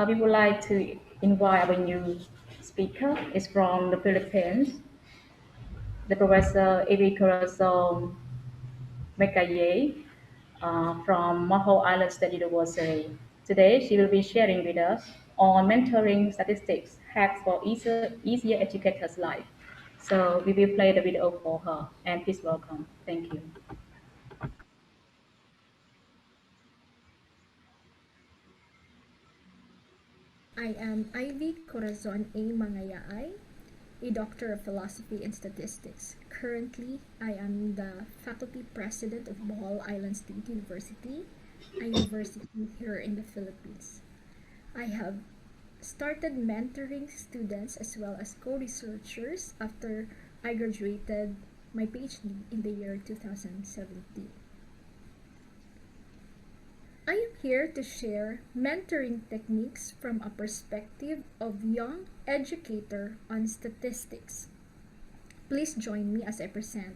we would like to invite our new speaker. It's from the Philippines, the Professor Evi Corazon Mangaya-ay, from Bohol Island State University. Today, she will be sharing with us on mentoring statistics, hacks for easier educators' life. So we will play the video for her, and please welcome. Thank you. I am Ivy Corazon A.Mangaya-ay, a Doctor of Philosophy and Statistics. Currently, I am the Faculty President of Bohol Island State University, a university here in the Philippines. I have started mentoring students as well as co-researchers after I graduated my PhD in the year 2017. I am here to share mentoring techniques from a perspective of young educator on statistics. Please join me as I present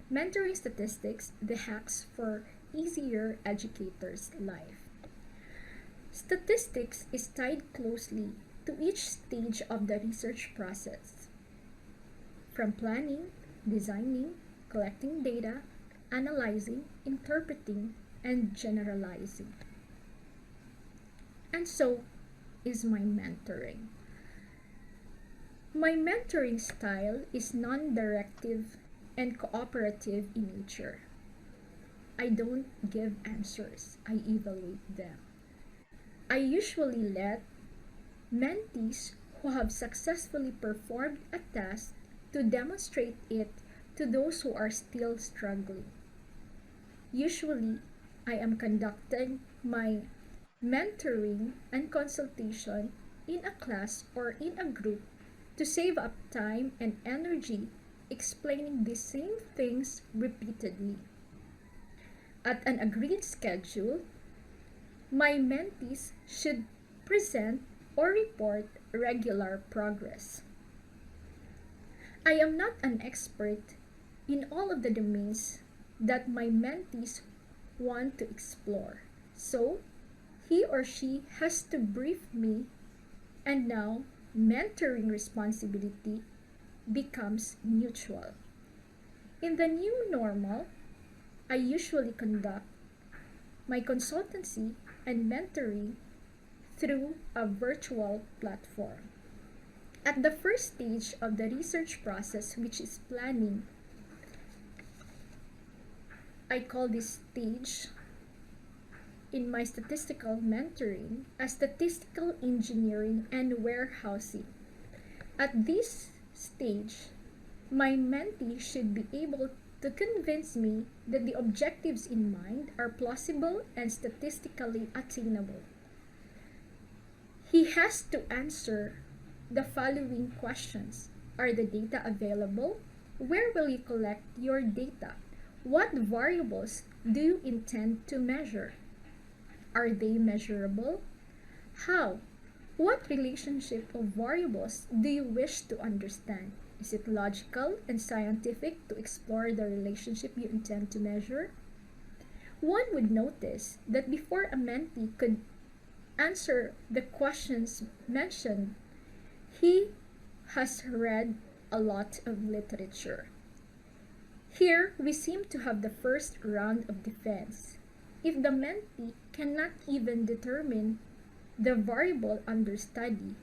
Mentoring Statistics, the hacks for easier educators' life. Statistics is tied closely to each stage of the research process, from planning, designing, collecting data, analyzing, interpreting, and generalizing. And so is my mentoring. My mentoring style is non-directive and cooperative in nature. I don't give answers, I evaluate them. I usually let mentees who have successfully performed a task to demonstrate it to those who are still struggling. Usually, I am conducting my mentoring and consultation in a class or in a group to save up time and energy explaining the same things repeatedly. At an agreed schedule, my mentees should present or report regular progress. I am not an expert in all of the domains that my mentees want to explore, so he or she has to brief me, and now mentoring responsibility becomes mutual. In the new normal, I usually conduct my consultancy and mentoring through a virtual platform. At the first stage of the research process, which is planning, I call this stage in my statistical mentoring as statistical engineering and warehousing. At this stage, my mentee should be able to convince me that the objectives in mind are plausible and statistically attainable. He has to answer the following questions. Are the data available? Where will you collect your data? What variables do you intend to measure? Are they measurable? How? What relationship of variables do you wish to understand? Is it logical and scientific to explore the relationship you intend to measure? One would notice that before a mentee could answer the questions mentioned, he has read a lot of literature. Here, we seem to have the first round of defense. If the mentee cannot even determine the variable under study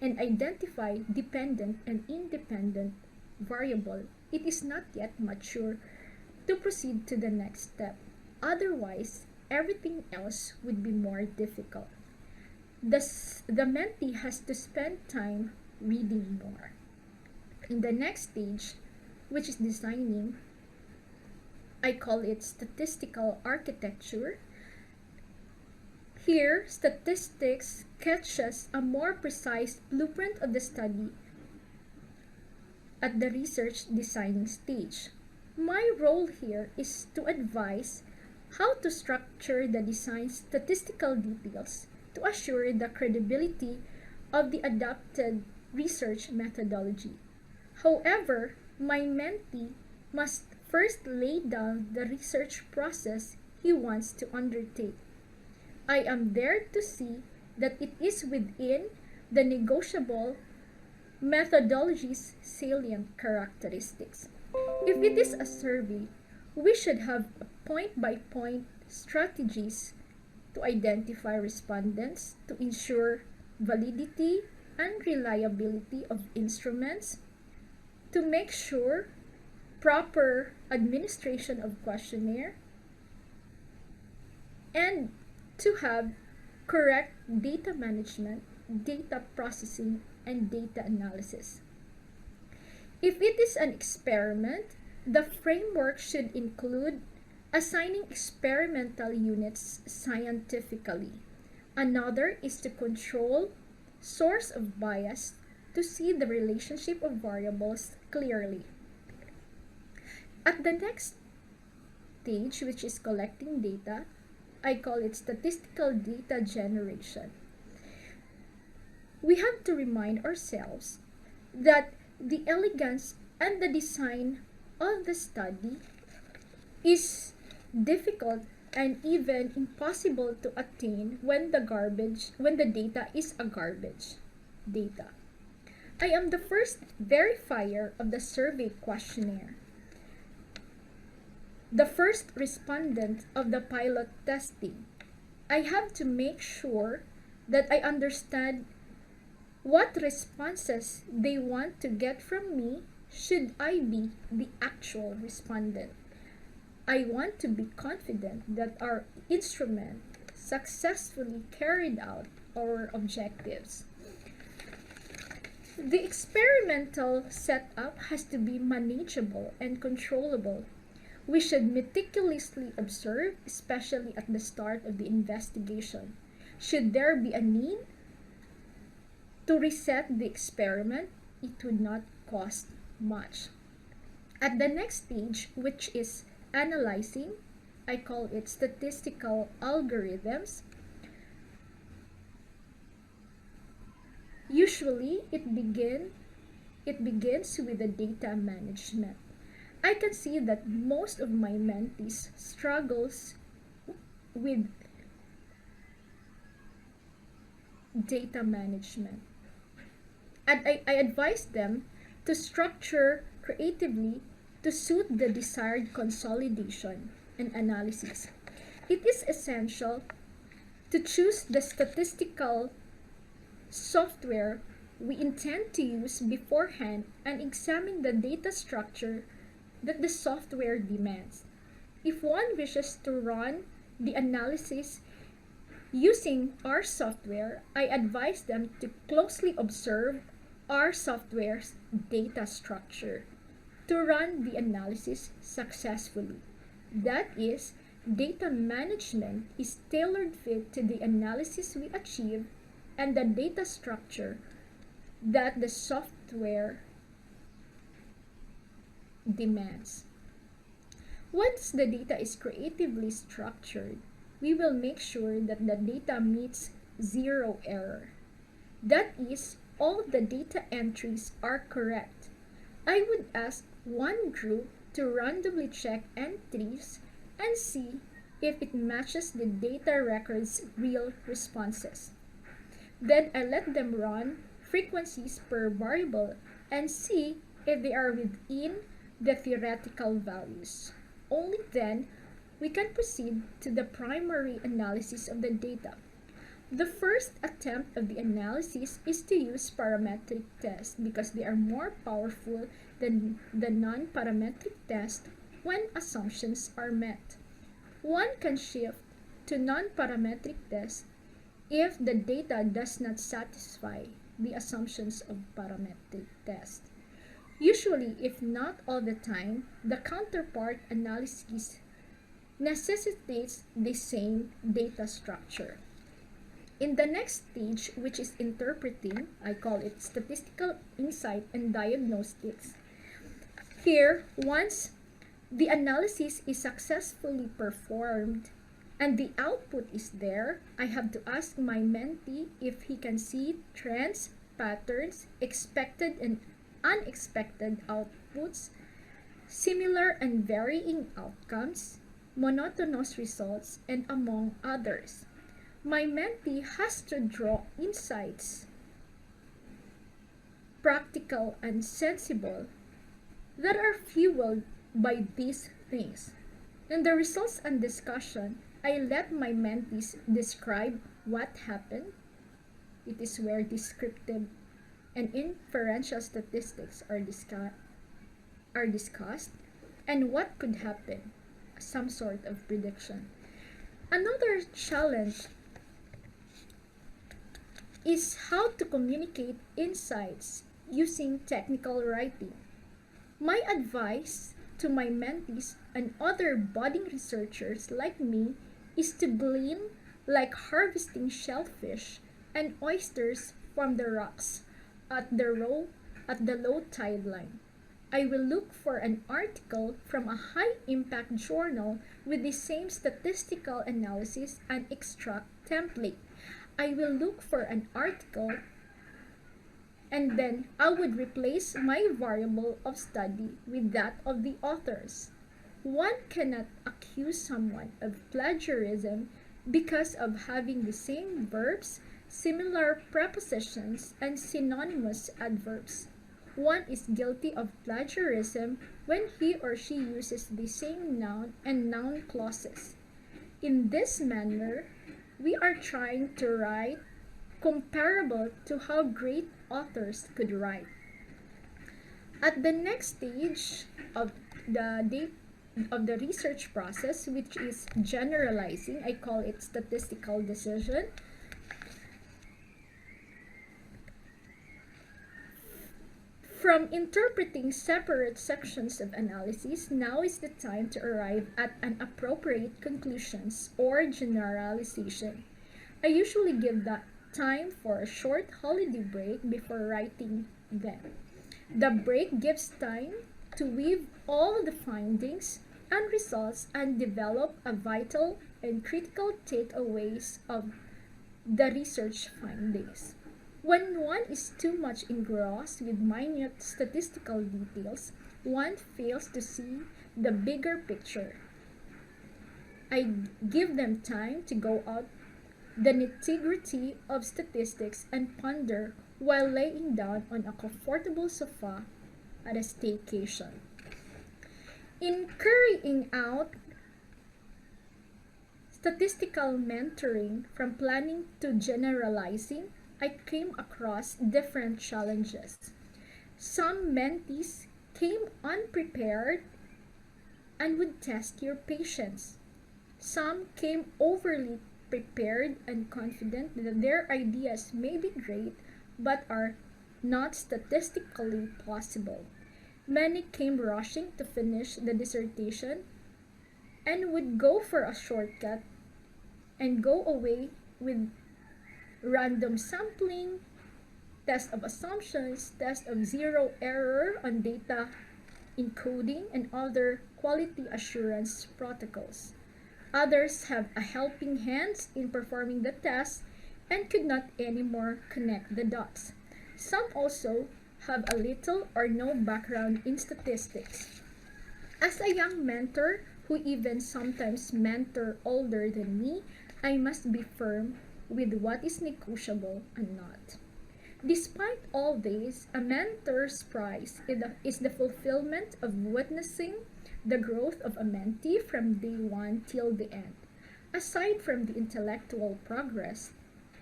and identify dependent and independent variable, it is not yet mature to proceed to the next step. Otherwise, everything else would be more difficult. The mentee has to spend time reading more. In the next stage, which is designing, I call it statistical architecture. Here, statistics sketches a more precise blueprint of the study at the research designing stage. My role here is to advise how to structure the design's statistical details to assure the credibility of the adopted research methodology. However, my mentee must first lay down the research process he wants to undertake. I am there to see that it is within the negotiable methodology's salient characteristics. If it is a survey, we should have point by point strategies to identify respondents, to ensure validity and reliability of instruments, to make sure proper administration of questionnaire, and to have correct data management, data processing, and data analysis. If it is an experiment, the framework should include assigning experimental units scientifically. Another is to control source of bias to see the relationship of variables clearly. At the next stage, which is collecting data, I call it statistical data generation. We have to remind ourselves that the elegance and the design of the study is difficult and even impossible to attain when the data is a garbage data. I am the first verifier of the survey questionnaire, the first respondent of the pilot testing. I have to make sure that I understand what responses they want to get from me should I be the actual respondent. I want to be confident that our instrument successfully carried out our objectives. The experimental setup has to be manageable and controllable. We should meticulously observe, especially at the start of the investigation. Should there be a need to reset the experiment, it would not cost much. At the next stage, which is analyzing, I call it statistical algorithms. Usually, it begins with the data management. I can see that most of my mentees struggles with data management. And I advise them to structure creatively to suit the desired consolidation and analysis. It is essential to choose the statistical software we intend to use beforehand and examine the data structure that the software demands. If one wishes to run the analysis using our software, I advise them to closely observe our software's data structure to run the analysis successfully. That is, data management is tailored fit to the analysis we achieve and the data structure that the software demands. Once the data is creatively structured, we will make sure that the data meets zero error. That is, all the data entries are correct. I would ask one group to randomly check entries and see if it matches the data record's real responses. Then I let them run frequencies per variable and see if they are within the theoretical values. Only then we can proceed to the primary analysis of the data. The first attempt of the analysis is to use parametric tests because they are more powerful than the non-parametric test when assumptions are met. One can shift to non-parametric tests if the data does not satisfy the assumptions of parametric test. Usually, if not all the time, the counterpart analysis necessitates the same data structure. In the next stage, which is interpreting, I call it statistical insight and diagnostics. Here, once the analysis is successfully performed and the output is there, I have to ask my mentee if he can see trends, patterns, expected and unexpected outputs, similar and varying outcomes, monotonous results, and among others. My mentee has to draw insights, practical and sensible, that are fueled by these things. In the results and discussion, I let my mentees describe what happened. It is where descriptive and inferential statistics are discussed, and what could happen, some sort of prediction. Another challenge is how to communicate insights using technical writing. My advice to my mentees and other budding researchers like me is to glean like harvesting shellfish and oysters from the rocks at the low tide line. I will look for an article from a high impact journal with the same statistical analysis and extract template. I will look for an article and then I would replace my variable of study with that of the authors. One cannot accuse someone of plagiarism because of having the same verbs, similar prepositions, and synonymous adverbs. One is guilty of plagiarism when he or she uses the same noun and noun clauses. In this manner, we are trying to write comparable to how great authors could write. At the next stage of the research process, which is generalizing, I call it statistical decision. From interpreting separate sections of analysis, now is the time to arrive at an appropriate conclusions or generalization. I usually give that time for a short holiday break before writing them. The break gives time to weave all the findings and results and develop a vital and critical takeaways of the research findings. When one is too much engrossed with minute statistical details, one fails to see the bigger picture. I give them time to go out the nitty-gritty of statistics and ponder while laying down on a comfortable sofa at a staycation. In carrying out statistical mentoring from planning to generalizing, I came across different challenges. Some mentees came unprepared and would test your patience. Some came overly prepared and confident that their ideas may be great but are not statistically possible. Many came rushing to finish the dissertation and would go for a shortcut and go away with random sampling, test of assumptions, test of zero error on data encoding, and other quality assurance protocols. Others have a helping hand in performing the test and could not anymore connect the dots. Some also have a little or no background in statistics. As a young mentor who even sometimes mentor older than me, I must be firm with what is negotiable and not. Despite all this, a mentor's prize is the fulfillment of witnessing the growth of a mentee from day one till the end. Aside from the intellectual progress,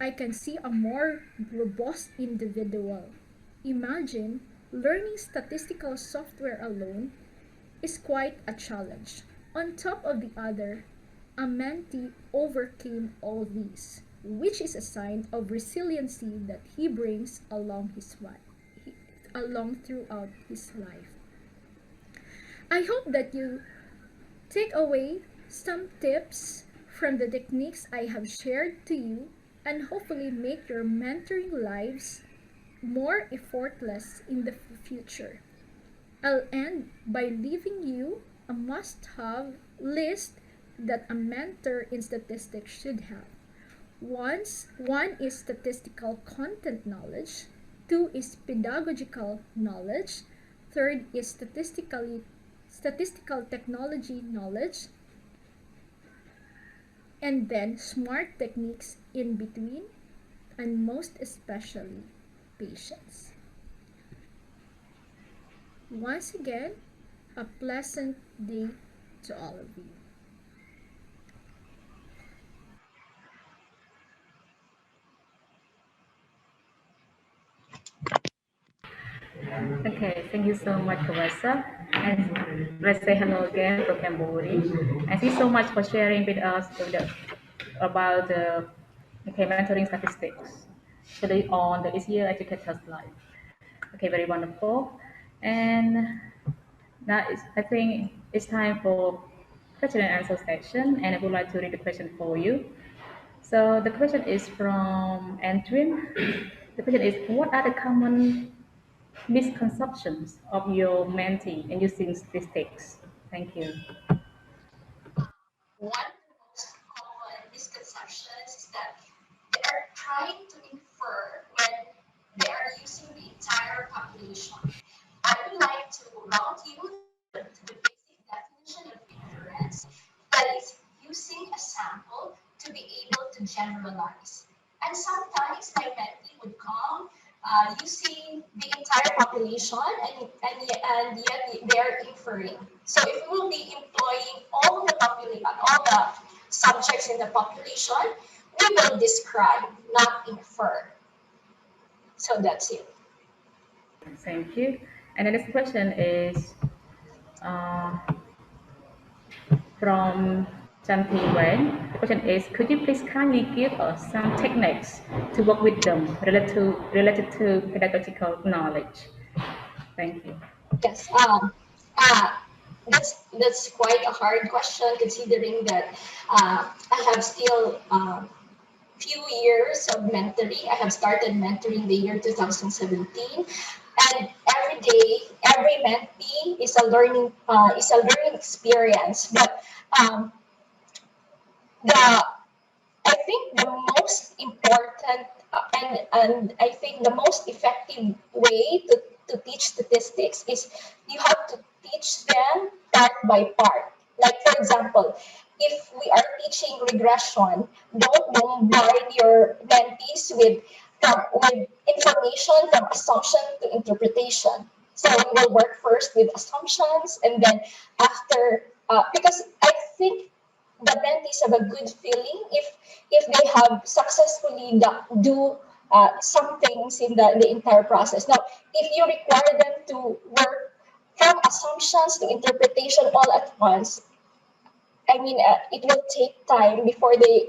I can see a more robust individual. Imagine learning statistical software alone is quite a challenge. On top of the other, a mentee overcame all these, which is a sign of resiliency that he brings along throughout his life. I hope that you take away some tips from the techniques I have shared to you and hopefully make your mentoring lives more effortless in the future. I'll end by leaving you a must-have list that a mentor in statistics should have. One is statistical content knowledge, two is pedagogical knowledge, third is statistical technology knowledge, and then smart techniques in between, and most especially patience. Once again, a pleasant day to all of you. Okay, thank you so much, Professor. And let's say hello again from Cambodia. And thank you so much for sharing with us about the mentoring statistics, especially on the easier educator's life. Okay, very wonderful. And now I think it's time for question and answer section, and I would like to read the question for you. So the question is from Andrew. The question is, what are the common misconceptions of your mentee in using statistics? Thank you. One of the most common misconceptions is that they are trying to infer when they are using the entire population. I would like to route you through the basic definition of inference, that is, using a sample to be able to generalize. And sometimes my mentee would come using the entire population, and yet they are inferring. So if we will be employing all the population, all the subjects in the population, we will describe, not infer. So that's it. Thank you. And the next question is uh, from Chanti Wen. The question is, could you please kindly give us some techniques to work with them related to pedagogical knowledge? Thank you. Yes. Uh, that's quite a hard question considering that I have still few years of mentoring. I have started mentoring the year 2017, and every day, every mentee is a learning experience. But um, the I think the most important and I think the most effective way to teach statistics is you have to teach them part by part. Like for example, if we are teaching regression, don't bombard your mentees with information from assumption to interpretation. So we will work first with assumptions, and then after, because I think the mentees have a good feeling if they have successfully do some things in the entire process. Now, if you require them to work from assumptions to interpretation all at once, I mean, it will take time before they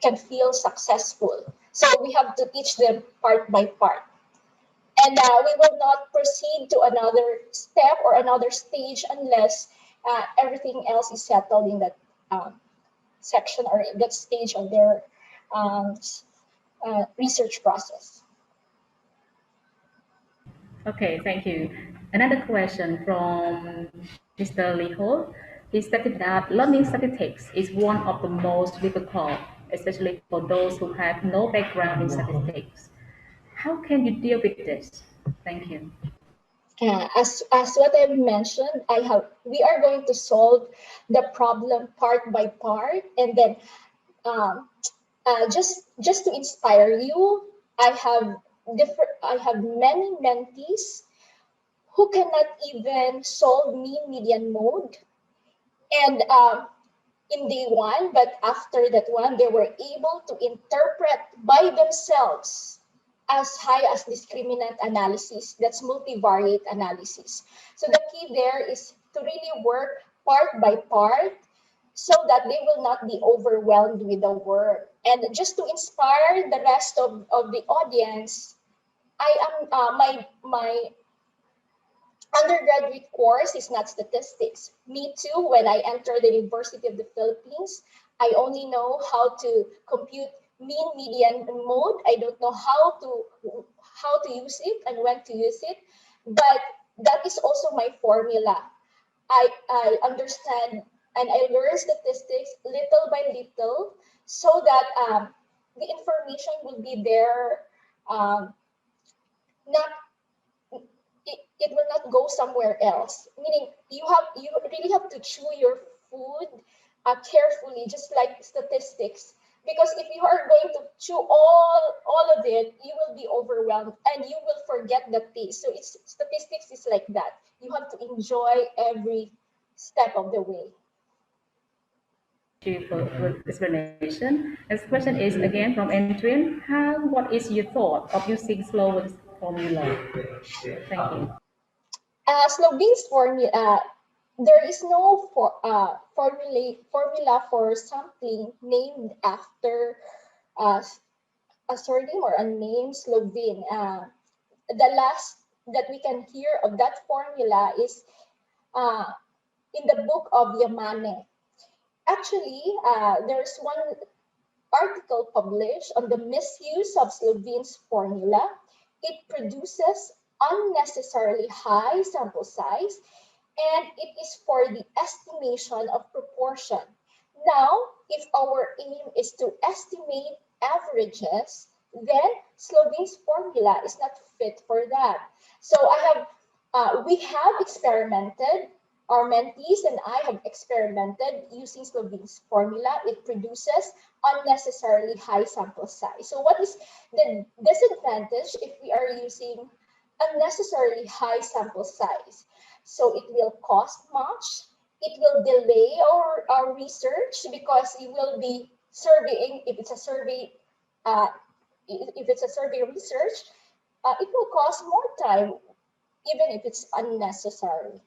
can feel successful. So we have to teach them part by part. And we will not proceed to another step or another stage unless everything else is settled in that section or that stage of their um, research process. Okay, thank you. Another question from Mr. Lee Ho. He stated that learning statistics is one of the most difficult, especially for those who have no background in statistics. How can you deal with this? Thank you. As what I've mentioned, we are going to solve the problem part by part, and then um, just to inspire you, I have many mentees who cannot even solve mean median mode, and in day one, but after that one, they were able to interpret by themselves as high as discriminant analysis, that's multivariate analysis. So the key there is to really work part by part so that they will not be overwhelmed with the work. And just to inspire the rest of the audience, I am my undergraduate course is not statistics. Me too, when I entered the University of the Philippines, I only know how to compute mean median mode. I don't know how to use it and when to use it. But that is also my formula. I understand and I learn statistics little by little so that the information will be there, not it will not go somewhere else. Meaning you really have to chew your food carefully, just like statistics. Because if you are going to chew all of it, you will be overwhelmed and you will forget the taste. So it's statistics is like that. You have to enjoy every step of the way. Thank you for good explanation. Next question is again from Adrian. What is your thought of using Slowen's formula? Thank you. Slovene's formula, there is no formula for something named after uh, a surname or a name Slovene. The last that we can hear of that formula is uh, in the book of Yamane. Actually, there's one article published on the misuse of Slovene's formula. It produces unnecessarily high sample size and it is for the estimation of proportion. Now, if our aim is to estimate averages, then Slovene's formula is not fit for that. So we have experimented, our mentees and I have experimented using Slovene's formula. It produces unnecessarily high sample size. So what is the disadvantage if we are using unnecessarily high sample size? So it will cost much. It will delay our research because you will be surveying, uh, if it's a survey research, it will cost more time, even if it's unnecessary.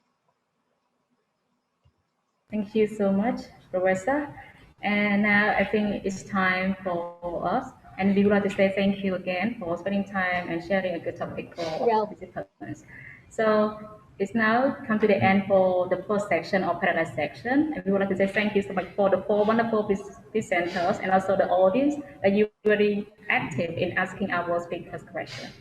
Thank you so much, Professor. And now I think it's time for us. And we would like to say thank you again for spending time and sharing a good topic for Well, participants. So it's now come to the end for the first section or paradise section. And we would like to say thank you so much for the four wonderful presenters and also the audience that you were very active in asking our speakers questions.